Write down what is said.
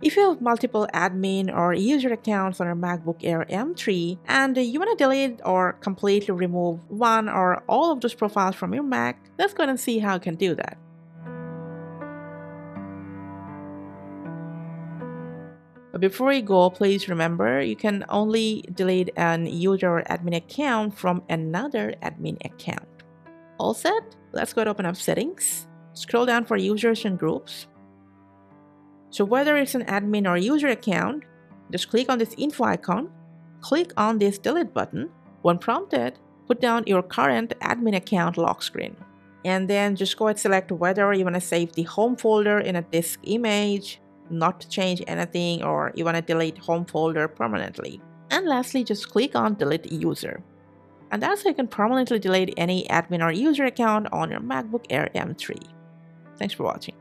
If you have multiple admin or user accounts on your MacBook Air M3 and you want to delete or completely remove one or all of those profiles from your Mac, let's go and see how you can do that. But before you go, please remember you can only delete an user or admin account from another admin account. All set? Let's go to open up settings, scroll down for users and groups. So whether it's an admin or user account, just click on this info icon, click on this delete button. When prompted, put down your current admin account lock screen. And then just go and select whether you want to save the home folder in a disk image, not to change anything, or you want to delete home folder permanently. And lastly, just click on delete user. And that's how you can permanently delete any admin or user account on your MacBook Air M3. Thanks for watching.